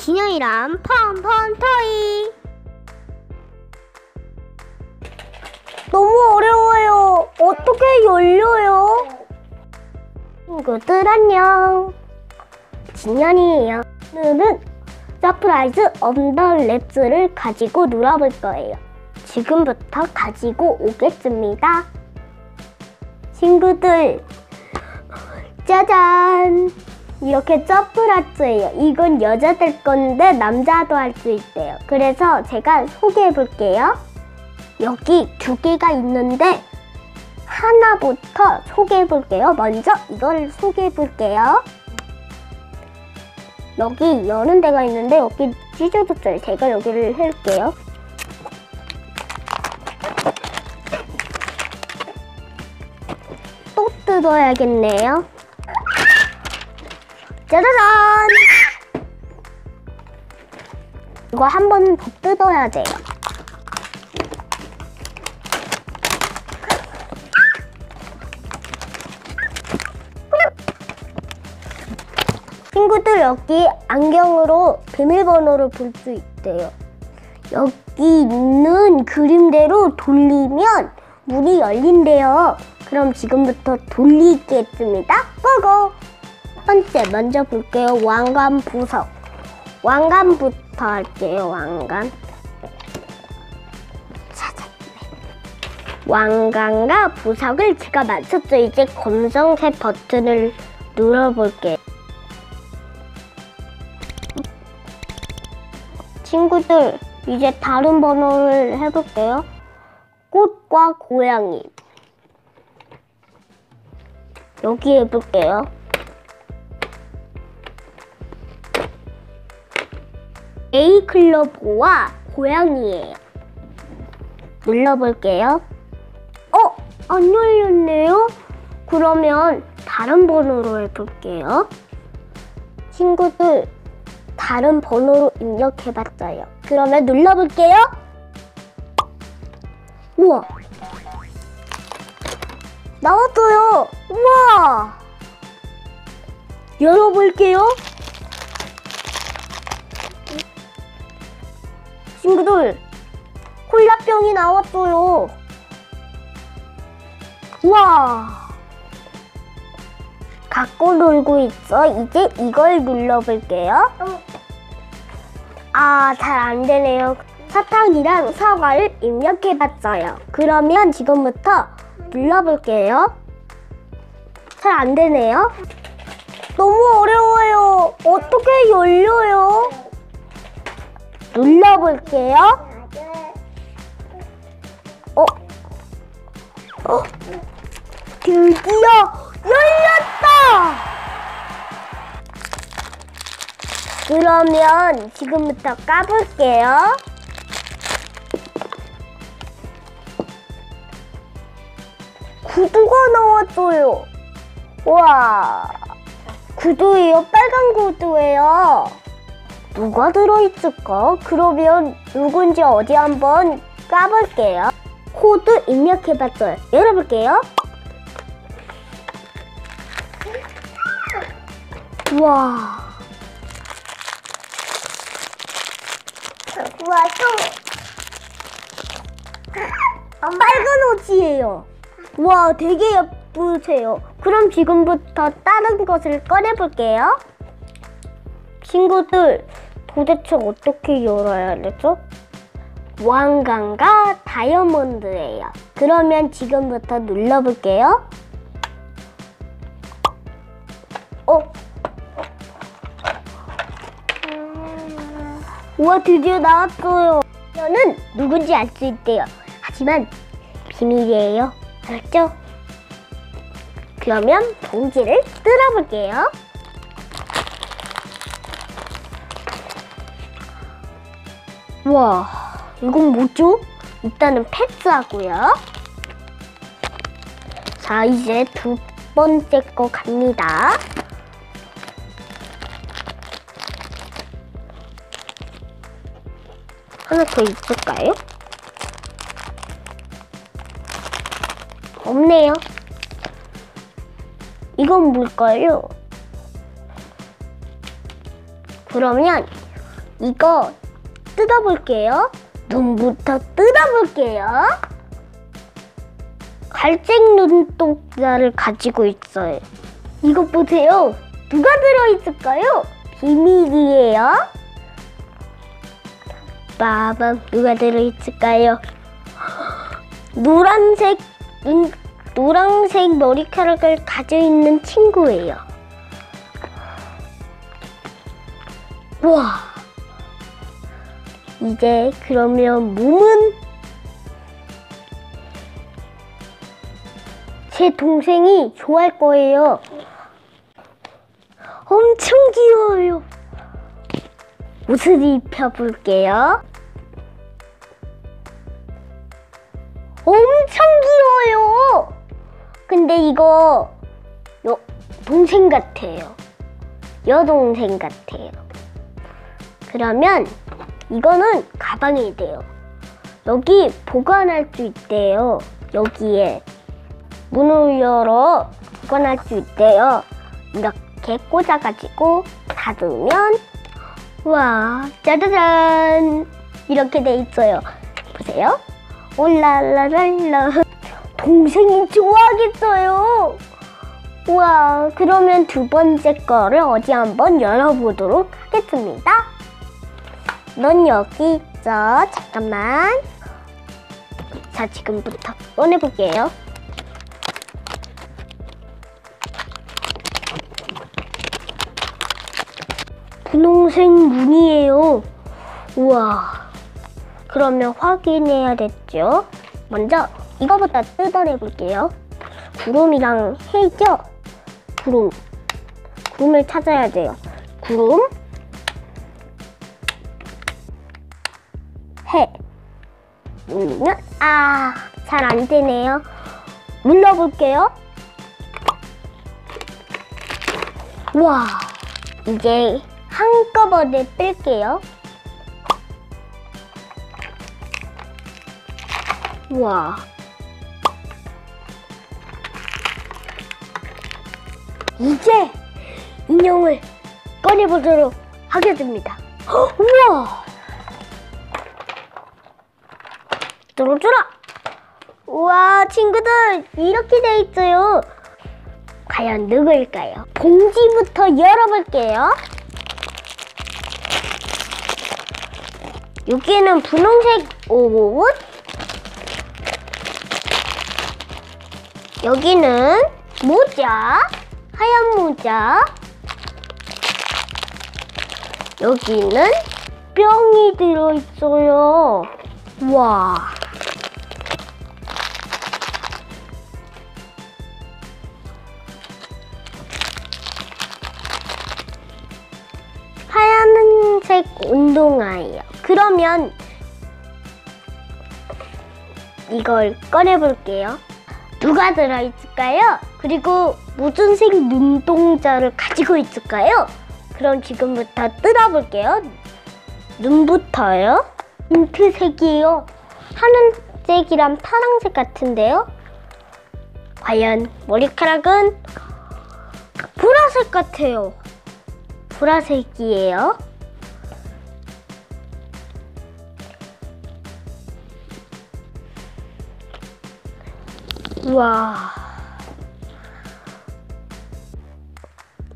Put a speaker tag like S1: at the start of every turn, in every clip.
S1: 진영이랑 펀펀 토이.
S2: 너무 어려워요. 어떻게 열려요?
S1: 친구들 안녕. 진현이에요. 오늘은 서프라이즈 언더랩스를 가지고 놀아볼 거예요. 지금부터 가지고 오겠습니다. 친구들, 짜잔! 이렇게 서프라이즈예요. 이건 여자들 건데 남자도 할 수 있대요. 그래서 제가 소개해 볼게요. 여기 두 개가 있는데 하나부터 소개해 볼게요. 먼저 이걸 소개해 볼게요. 여기 여는 데가 있는데 여기 찢어졌어요. 제가 여기를 할게요. 또 뜯어야겠네요. 짜자잔! 이거 한 번 더 뜯어야 돼요. 친구들, 여기 안경으로 비밀번호를 볼 수 있대요. 여기 있는 그림대로 돌리면 문이 열린대요. 그럼 지금부터 돌리겠습니다. 고고! 첫 번째 먼저 볼게요. 왕관 부석. 왕관부터 할게요. 왕관. 왕관과 부석을 제가 맞췄죠. 이제 검정색 버튼을 눌러볼게요. 친구들, 이제 다른 번호를 해볼게요. 꽃과 고양이. 여기 해볼게요. 네일클로버와 고양이예요. 눌러볼게요. 안 열렸네요? 그러면 다른 번호로 해볼게요. 친구들, 다른 번호로 입력해봤어요. 그러면 눌러볼게요. 우와! 나왔어요! 우와! 열어볼게요. 친구들, 콜라병이 나왔어요. 우와! 갖고 놀고 있어. 이제 이걸 눌러볼게요. 잘 안 되네요. 사탕이랑 사과를 입력해봤어요. 그러면 지금부터 눌러볼게요. 잘 안 되네요.
S2: 너무 어려워요. 어떻게 열려요?
S1: 눌러볼게요.
S2: 드디어 열렸다!
S1: 그러면 지금부터 까볼게요.
S2: 구두가 나왔어요.
S1: 와, 구두예요. 빨간 구두예요. 누가 들어있을까? 그러면 누군지 어디 한번 까볼게요. 코드 입력해봤어요. 열어볼게요. 와.
S2: 우와,
S1: 빨간 옷이에요. 와, 되게 예쁘세요. 그럼 지금부터 다른 것을 꺼내볼게요. 친구들, 도대체 어떻게 열어야 되죠? 왕관과 다이아몬드예요. 그러면 지금부터 눌러볼게요. 우와, 드디어 나왔어요. 이거는 누군지 알 수 있대요. 하지만 비밀이에요. 알았죠? 그러면 봉지를 뜯어볼게요. 와, 이건 뭐죠? 일단은 패스하고요. 자, 이제 두 번째 거 갑니다. 하나 더 있을까요? 없네요. 이건 뭘까요? 그러면 이거 뜯어볼게요. 눈부터 뜯어볼게요. 갈색 눈동자를 가지고 있어요. 이것 보세요. 누가 들어있을까요? 비밀이에요. 빠밤, 누가 들어있을까요? 노란색 머리카락을 가지고 있는 친구예요. 와, 이제 그러면 몸은 제 동생이 좋아할 거예요. 엄청 귀여워요. 옷을 입혀볼게요. 엄청 귀여워요. 근데 이거 동생 같아요. 여동생 같아요. 그러면 이거는 가방이 돼요. 여기 보관할 수 있대요. 여기에 문을 열어 보관할 수 있대요. 이렇게 꽂아가지고 닫으면 와, 짜자잔, 이렇게 돼 있어요. 보세요. 올라라랄라. 동생이 좋아하겠어요. 우와, 그러면 두 번째 거를 어디 한번 열어보도록 하겠습니다. 넌 여기 있어. 잠깐만. 자, 지금부터 꺼내볼게요. 분홍색 무늬예요. 우와. 그러면 확인해야겠죠. 먼저 이거부터 뜯어내볼게요. 구름이랑 해죠? 구름을 찾아야 돼요. 구름, 해. 누르면 잘 안 되네요. 눌러볼게요. 와, 이제 한꺼번에 뺄게요. 와, 이제 인형을 꺼내보도록 하겠습니다. 우와, 뚫어주라. 우와, 친구들, 이렇게 돼 있어요. 과연 누구일까요? 봉지부터 열어볼게요. 여기는 분홍색 옷, 여기는 모자, 하얀 모자, 여기는 뿅이 들어있어요. 와, 하얀색 운동화예요. 그러면 이걸 꺼내볼게요. 누가 들어있을까요? 그리고 무슨 색 눈동자를 가지고 있을까요? 그럼 지금부터 뜯어볼게요. 눈부터요. 민트색이에요. 하늘색이랑 파란색 같은데요? 과연 머리카락은 보라색 같아요. 보라색이에요. 우와,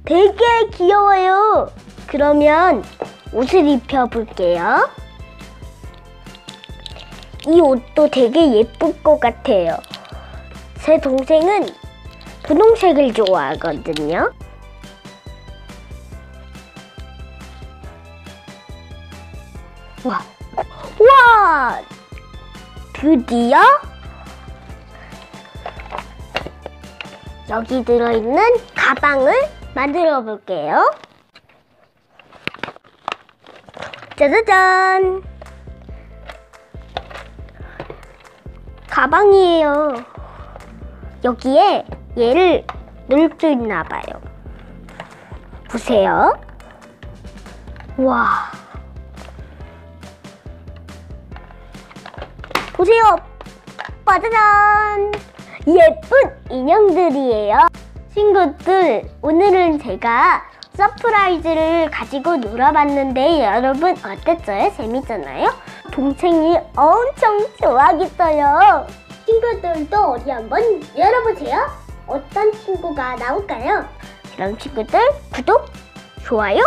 S1: 되게 귀여워요. 그러면 옷을 입혀볼게요. 이 옷도 되게 예쁠 것 같아요. 제 동생은 분홍색을 좋아하거든요. 와, 드디어 여기 들어있는 가방을 만들어 볼게요. 짜자잔! 가방이에요. 여기에 얘를 넣을 수 있나 봐요. 보세요. 와. 보세요. 짜자잔! 예쁜 인형들이에요. 친구들, 오늘은 제가 서프라이즈를 가지고 놀아봤는데 여러분 어땠어요? 재밌잖아요? 동생이 엄청 좋아하겠어요. 친구들도 어디 한번 열어보세요. 어떤 친구가 나올까요? 그럼 친구들 구독, 좋아요,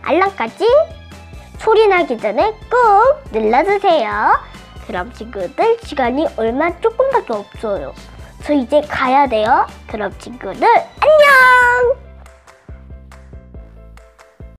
S1: 알람까지 소리 나기 전에 꾹 눌러주세요. 그럼 친구들 시간이 얼마 조금밖에 없어요. 저 이제 가야 돼요. 그럼 친구들 안녕!